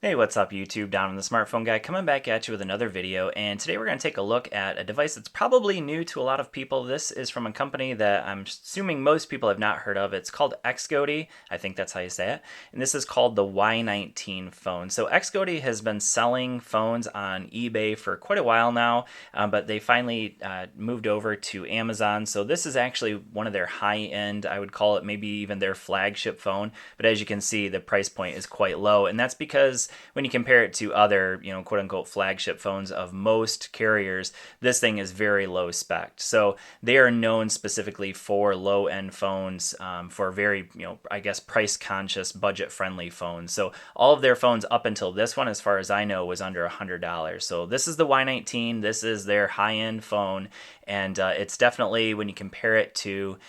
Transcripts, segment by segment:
Hey, what's up YouTube? Down in the Smartphone Guy coming back at you with another video, and today we're going to take a look at a device that's probably new to a lot of people. This is from a company that I'm assuming most people have not heard of. It's called Xgody. I think that's how you say it. And this is called the Y19 phone. So Xgody has been selling phones on eBay for quite a while now, but they finally moved over to Amazon. So this is actually one of their high-end, I would call it maybe even their flagship phone. But as you can see, the price point is quite low, and that's because when you compare it to other, quote unquote flagship phones of most carriers, this thing is very low spec. So they are known specifically for low end phones, for very, I guess price conscious, budget friendly phones. So all of their phones up until this one, as far as I know, was under $100. So this is the Y19. This is their high end phone, and it's definitely, when you compare it to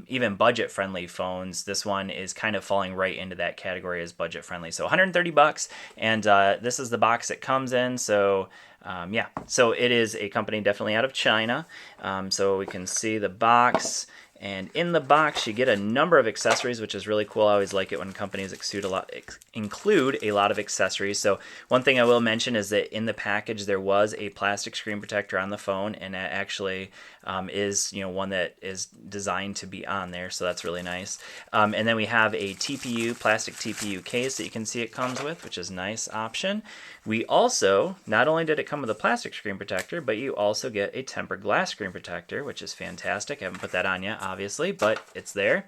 even budget friendly phones, this one is kind of falling right into that category as budget friendly. So 130 bucks, and this is the box it comes in. So yeah, so it is a company definitely out of China. So we can see the box. And in the box, you get a number of accessories, which is really cool. I always like it when companies include a lot of accessories. So one thing I will mention is that in the package, there was a plastic screen protector on the phone, and that actually is one that is designed to be on there. So that's really nice. And then we have a TPU, plastic TPU case that you can see it comes with, which is a nice option. We also, not only did it come with a plastic screen protector, but you also get a tempered glass screen protector, which is fantastic. I haven't put that on yet, obviously, but it's there.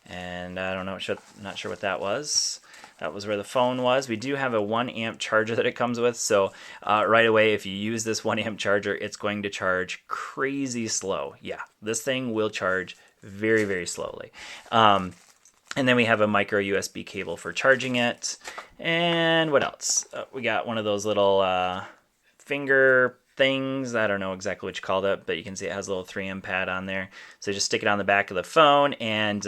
And I don't know, not sure what that was. That was where the phone was. We do have a 1 amp charger that it comes with, so right away, if you use this 1 amp charger, it's going to charge crazy slow. Yeah, this thing will charge very, very slowly. And then we have a micro USB cable for charging it. And what else? We got one of those little finger things. I don't know exactly what you call it, but you can see it has a little 3M pad on there. So just stick it on the back of the phone, and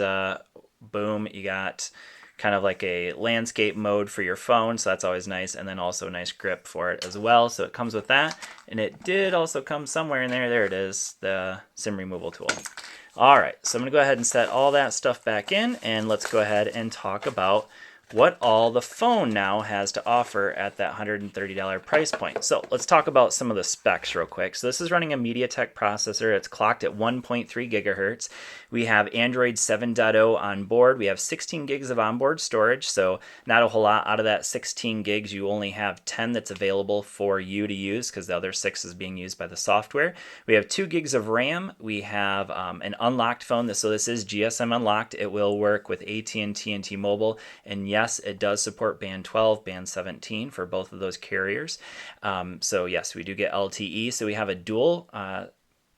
boom, you got kind of like a landscape mode for your phone. So that's always nice. And then also a nice grip for it as well. So it comes with that. And it did also come somewhere in there. There it is, the SIM removal tool. All right, so I'm going to go ahead and set all that stuff back in, and let's go ahead and talk about what all the phone now has to offer at that $130 price point. So let's talk about some of the specs real quick. So this is running a MediaTek processor. It's clocked at 1.3 gigahertz. We have Android 7.0 on board. We have 16 gigs of onboard storage, so not a whole lot. Out of that 16 gigs, you only have 10 that's available for you to use, because the other 6 is being used by the software. We have 2 gigs of RAM. We have an unlocked phone. So this is GSM unlocked. It will work with AT&T and T-Mobile, and yes, it does support band 12, band 17 for both of those carriers. So yes, we do get LTE. So we have a dual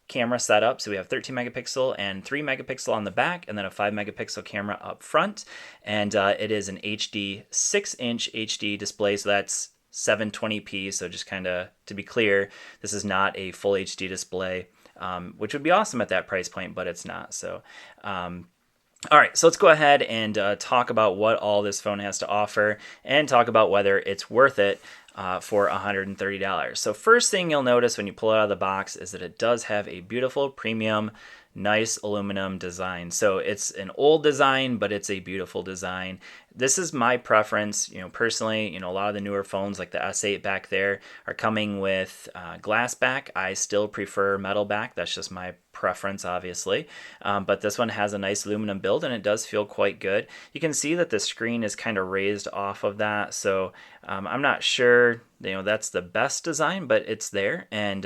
camera setup. So we have 13 megapixel and 3 megapixel on the back, and then a 5 megapixel camera up front. And it is an HD 6-inch HD display. So that's 720p. So just kind of to be clear, this is not a full HD display, which would be awesome at that price point, but it's not. So all right, so let's go ahead and talk about what all this phone has to offer, and talk about whether it's worth it for $130. So first thing you'll notice when you pull it out of the box is that it does have a beautiful premium, nice aluminum design. So it's an old design, but it's a beautiful design. This is my preference, personally. A lot of the newer phones like the S8 back there are coming with glass back. I still prefer metal back. That's just my preference, obviously. But this one has a nice aluminum build, and it does feel quite good. You can see that the screen is kind of raised off of that. So I'm not sure, that's the best design, but it's there. And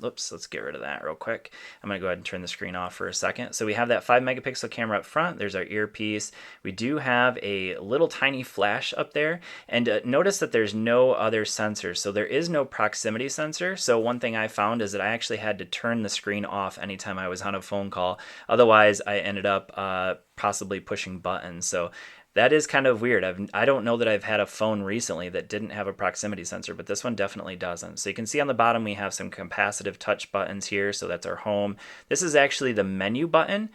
oops, let's get rid of that real quick. I'm going to go ahead and turn the screen off for a second. So we have that 5 megapixel camera up front. There's our earpiece. We do have a little tiny flash up there, and notice that there's no other sensors. So there is no proximity sensor. So one thing I found is that I actually had to turn the screen off anytime I was on a phone call. Otherwise, I ended up possibly pushing buttons. So that is kind of weird. I don't know that I've had a phone recently that didn't have a proximity sensor, but this one definitely doesn't. So you can see on the bottom we have some capacitive touch buttons here. So that's our home. This is actually the menu button.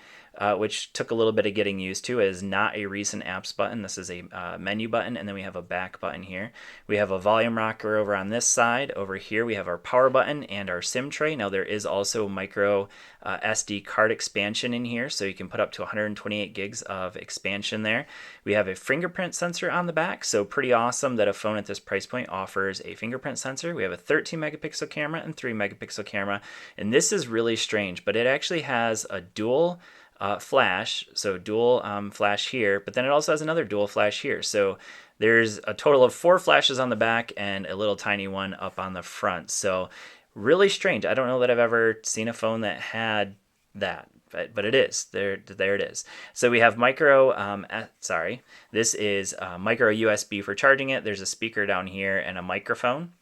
which took a little bit of getting used to. It is not a recent apps button. This is a menu button, and then we have a back button here. We have a volume rocker over on this side. Over here we have our power button and our SIM tray. Now there is also micro SD card expansion in here, so you can put up to 128 gigs of expansion there. We have a fingerprint sensor on the back, so pretty awesome that a phone at this price point offers a fingerprint sensor. We have a 13 megapixel camera and 3 megapixel camera, and this is really strange, but it actually has a dual flash, so dual flash here, but then it also has another dual flash here. So there's a total of 4 flashes on the back and a little tiny one up on the front. So really strange. I don't know that I've ever seen a phone that had that, but it is. There it is. So we have this is micro USB for charging it. There's a speaker down here and a microphone,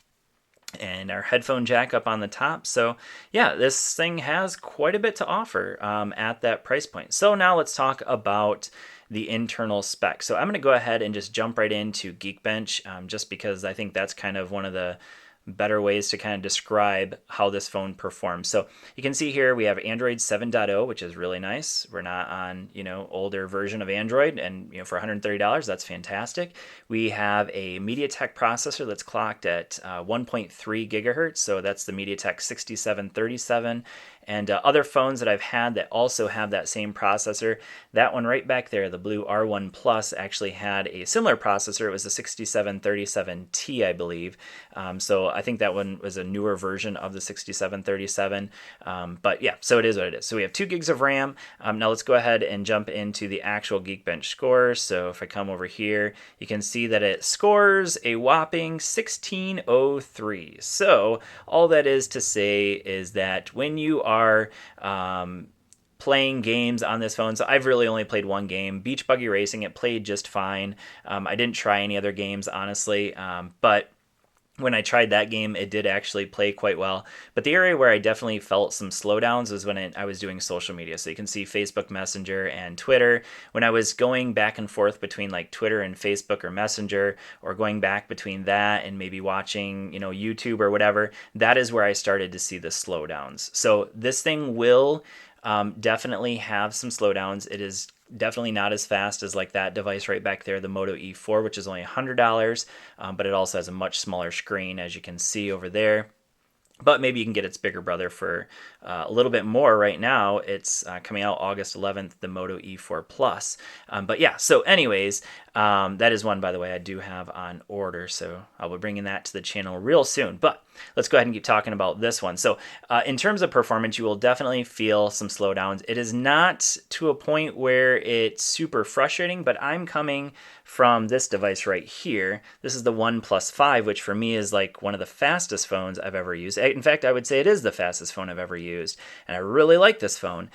and our headphone jack up on the top. So yeah, this thing has quite a bit to offer at that price point. So now let's talk about the internal specs. So I'm going to go ahead and just jump right into Geekbench, just because I think that's kind of one of the better ways to kind of describe how this phone performs. So you can see here we have Android 7.0, which is really nice. We're not on, older version of Android, and for $130, that's fantastic. We have a MediaTek processor that's clocked at 1.3 gigahertz, so that's the MediaTek 6737. And other phones that I've had that also have that same processor, that one right back there, the blue R1 Plus, actually had a similar processor. It was the 6737T, I believe. So I think that one was a newer version of the 6737. But yeah, so it is what it is. So we have 2 gigs of RAM. Now let's go ahead and jump into the actual Geekbench scores. So if I come over here, you can see that it scores a whopping 1603. So all that is to say is that when you are playing games on this phone, so I've really only played one game, Beach Buggy Racing. It played just fine. I didn't try any other games, honestly, but when I tried that game, it did actually play quite well. But the area where I definitely felt some slowdowns was when I was doing social media. So you can see Facebook Messenger and Twitter. When I was going back and forth between like Twitter and Facebook or Messenger, or going back between that and maybe watching, YouTube or whatever, that is where I started to see the slowdowns. So this thing will definitely have some slowdowns. It is definitely not as fast as like that device right back there, the Moto E4, which is only $100, but it also has a much smaller screen, as you can see over there. But maybe you can get its bigger brother for a little bit more right now. It's coming out August 11th, the Moto E4 Plus. But yeah, so anyways, that is one, by the way, I do have on order. So I'll be bringing that to the channel real soon. But let's go ahead and keep talking about this one. So in terms of performance, you will definitely feel some slowdowns. It is not to a point where it's super frustrating, but I'm coming from this device right here. This is the OnePlus 5, which for me is like one of the fastest phones I've ever used. In fact, I would say it is the fastest phone I've ever used, and I really like this phone.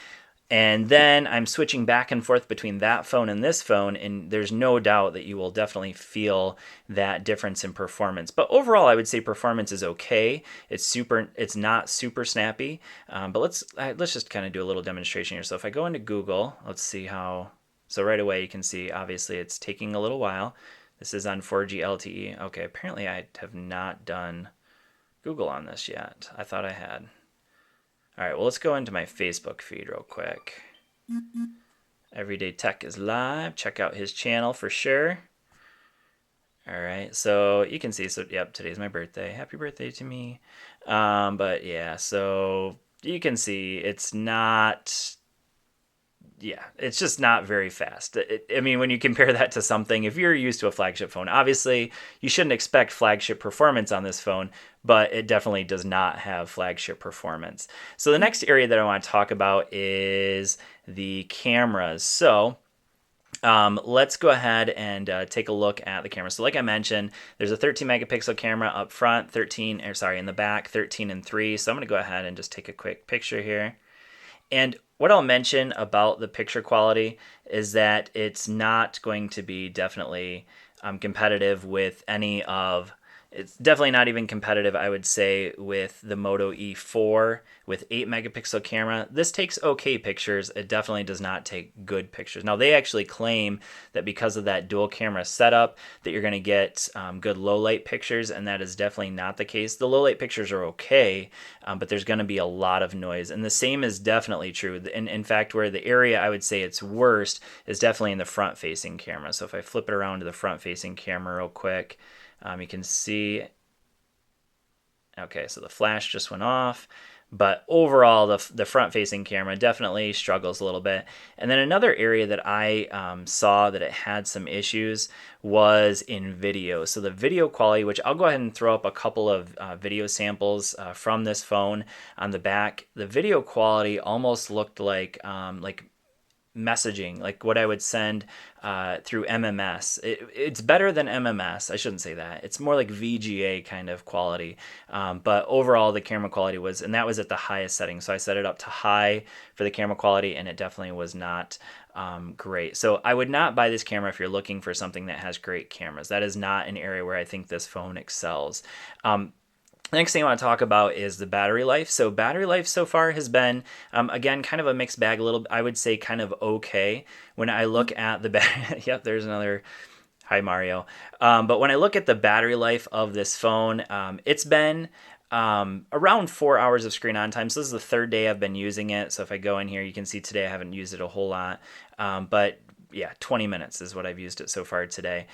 And then I'm switching back and forth between that phone and this phone, and there's no doubt that you will definitely feel that difference in performance. But overall, I would say performance is okay. It's not super snappy. But let's just kind of do a little demonstration here. So if I go into Google, let's see how. So right away you can see obviously it's taking a little while. This is on 4G LTE. Okay, apparently I have not done Google on this yet. I thought I had. All right, well, let's go into my Facebook feed real quick. Everyday Tech is live. Check out his channel for sure. All right, so you can see, so yep, today's my birthday. Happy birthday to me. But yeah, so you can see it's not, it's just not very fast. I mean, when you compare that to something, if you're used to a flagship phone, obviously you shouldn't expect flagship performance on this phone, but it definitely does not have flagship performance. So the next area that I want to talk about is the cameras. So let's go ahead and take a look at the camera. So like I mentioned, there's a 13 megapixel camera up front, in the back, 13 and 3. So I'm going to go ahead and just take a quick picture here. And what I'll mention about the picture quality is that it's not going to be definitely competitive with any of It's definitely not even competitive, I would say, with the Moto E4 with 8 megapixel camera. This takes okay pictures. It definitely does not take good pictures. Now, they actually claim that because of that dual camera setup that you're going to get good low light pictures, and that is definitely not the case. The low light pictures are okay, but there's going to be a lot of noise. And the same is definitely true. In fact, where the area I would say it's worst is definitely in the front facing camera. So if I flip it around to the front facing camera real quick, you can see, okay, so the flash just went off, but overall the front facing camera definitely struggles a little bit. And then another area that I saw that it had some issues was in video. So the video quality, which I'll go ahead and throw up a couple of video samples from this phone on the back. The video quality almost looked like messaging, like what I would send through MMS. It's better than MMS. I shouldn't say that. It's more like VGA kind of quality. But overall, the camera quality was, and that was at the highest setting. So I set it up to high for the camera quality, and it definitely was not great. So I would not buy this camera if you're looking for something that has great cameras. That is not an area where I think this phone excels. The next thing I want to talk about is the battery life. So battery life so far has been, again, kind of a mixed bag. A little, I would say, kind of okay. When I look at the battery, yep, there's another. Hi, Mario. But when I look at the battery life of this phone, it's been around 4 hours of screen on time. So this is the third day I've been using it. So if I go in here, you can see today I haven't used it a whole lot. But yeah, 20 minutes is what I've used it so far today.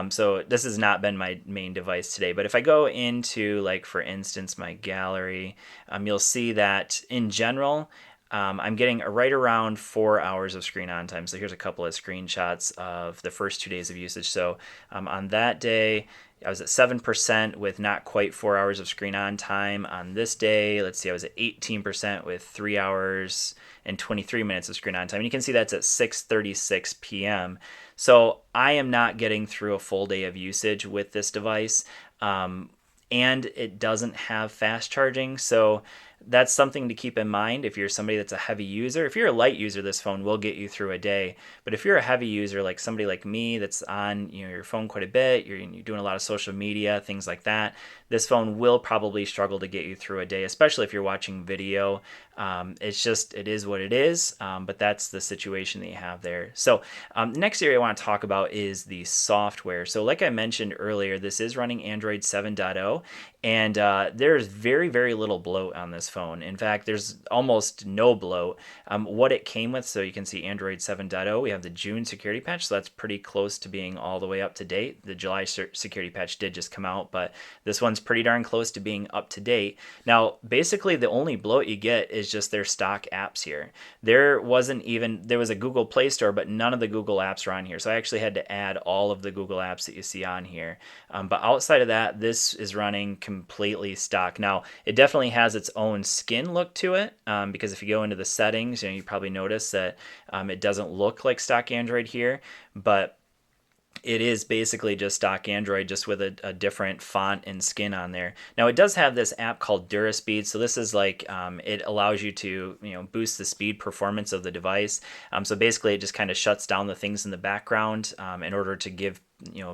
So this has not been my main device today. But if I go into, like, for instance, my gallery, you'll see that in general, I'm getting right around 4 hours of screen on time. So here's a couple of screenshots of the first 2 days of usage. So on that day, I was at 7% with not quite 4 hours of screen on time. On this day, let's see, I was at 18% with 3 hours and 23 minutes of screen on time. And you can see that's at 6:36 p.m. So I am not getting through a full day of usage with this device. And it doesn't have fast charging. So that's something to keep in mind if you're somebody that's a heavy user. If you're a light user, this phone will get you through a day. But if you're a heavy user, like somebody like me that's on your phone quite a bit, you're doing a lot of social media, things like that, this phone will probably struggle to get you through a day, especially if you're watching video. It is what it is, but that's the situation that you have there. So the next area I want to talk about is the software. So like I mentioned earlier, this is running Android 7.0, and there's very, very little bloat on this phone. In fact, there's almost no bloat. What it came with, so you can see Android 7.0, we have the June security patch, so that's pretty close to being all the way up to date. The July security patch did just come out, but this one's pretty darn close to being up to date. Now, basically, the only bloat you get is just their stock apps here. There was a Google Play Store, but none of the Google apps are on here. So I actually had to add all of the Google apps that you see on here. But outside of that, this is running completely stock. Now, it definitely has its own skin look to it, because if you go into the settings, you probably notice that it doesn't look like stock Android here, but it is basically just stock Android, just with a different font and skin on there. Now, it does have this app called DuraSpeed. So this is like, it allows you to boost the speed performance of the device. So basically, it just kind of shuts down the things in the background in order to give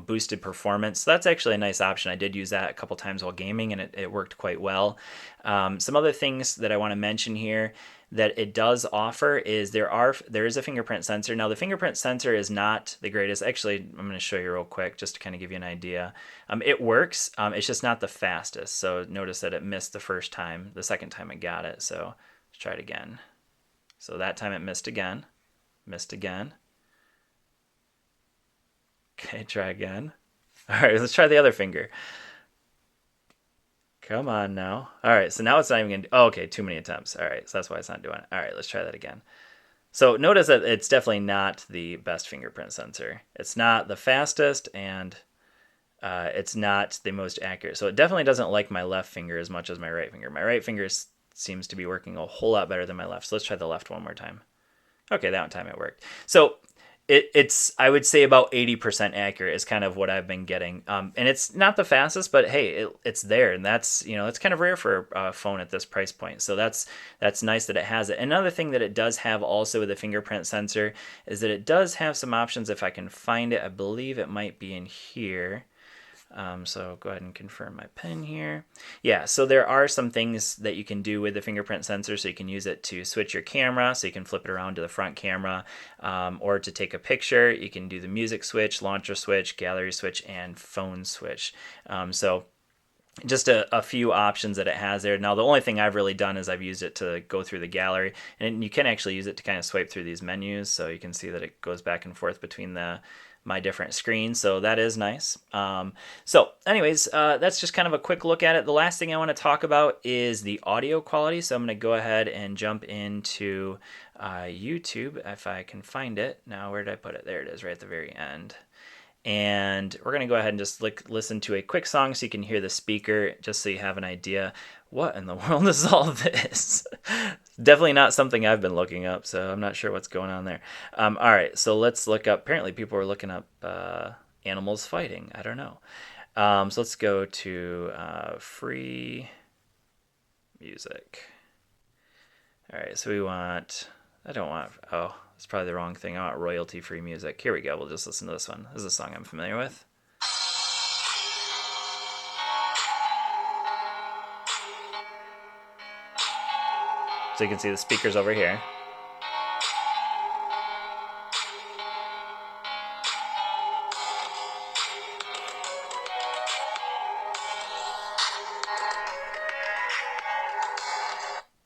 boosted performance. So that's actually a nice option. I did use that a couple times while gaming, and it worked quite well. Some other things that I want to mention here that it does offer is there is a fingerprint sensor. Now, the fingerprint sensor is not the greatest. Actually, I'm going to show you real quick just to kind of give you an idea. It works. It's just not the fastest. So notice that it missed the first time. The second time I got it. So let's try it again. So that time it missed again. Missed again. Okay, try again. All right, let's try the other finger. Come on now. All right, so now it's not even going to... Oh, okay, too many attempts. All right, so that's why it's not doing it. All right, let's try that again. So notice that it's definitely not the best fingerprint sensor. It's not the fastest, and it's not the most accurate. So it definitely doesn't like my left finger as much as my right finger. My right finger seems to be working a whole lot better than my left. So let's try the left one more time. Okay, that one time it worked. So it's I would say about 80% accurate is kind of what I've been getting, and it's not the fastest, but hey, it's there, and that's it's kind of rare for a phone at this price point. So that's nice that it has it. Another thing that it does have also with the fingerprint sensor is that it does have some options. If I can find it, I believe it might be in here. So go ahead and confirm my PIN here. Yeah, so there are some things that you can do with the fingerprint sensor. So you can use it to switch your camera, so you can flip it around to the front camera, or to take a picture. You can do the music switch, launcher switch, gallery switch, and phone switch. So just a few options that it has there. Now, the only thing I've really done is I've used it to go through the gallery, and you can actually use it to kind of swipe through these menus, so you can see that it goes back and forth between my different screens, so that is nice. So anyways, that's just kind of a quick look at it. The last thing I want to talk about is the audio quality, so I'm going to go ahead and jump into YouTube, if I can find it. Now, where did I put it? There it is, right at the very end. And we're going to go ahead and just listen to a quick song so you can hear the speaker, just so you have an idea. What in the world is all this? Definitely not something I've been looking up, so I'm not sure what's going on there. All right, so let's look up. Apparently people are looking up animals fighting. I don't know. So let's go to free music. All right, so we want, I don't want, oh, it's probably the wrong thing. I want royalty-free music. Here we go. We'll just listen to this one. This is a song I'm familiar with. So you can see the speakers over here.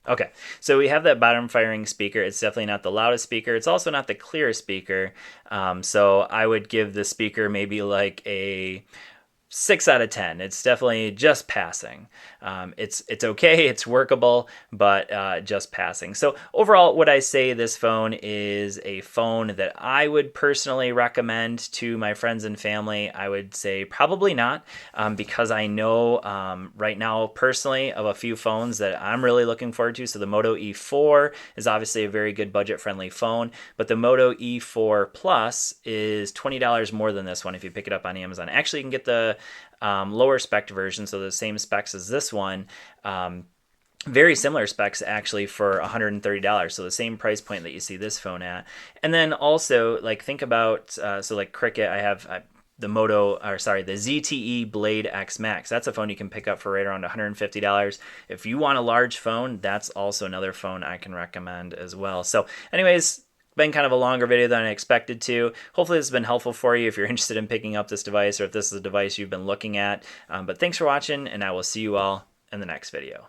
Okay, so we have that bottom firing speaker. It's definitely not the loudest speaker. It's also not the clearest speaker. So I would give the speaker maybe like a 6 out of 10. It's definitely just passing. It's okay, it's workable, but just passing. So overall, would I say this phone is a phone that I would personally recommend to my friends and family? I would say probably not, because I know right now personally of a few phones that I'm really looking forward to. So the Moto E4 is obviously a very good budget-friendly phone, but the Moto E4 Plus is $20 more than this one if you pick it up on Amazon. Actually, you can get the lower spec version, so the same specs as this one. Very similar specs actually for $130, so the same price point that you see this phone at. And then also, like, think about so like Cricket, I have the the ZTE Blade X Max. That's a phone you can pick up for right around $150. If you want a large phone, that's also another phone I can recommend as well. So anyways, been kind of a longer video than I expected to. Hopefully this has been helpful for you if you're interested in picking up this device, or if this is a device you've been looking at. But thanks for watching, and I will see you all in the next video.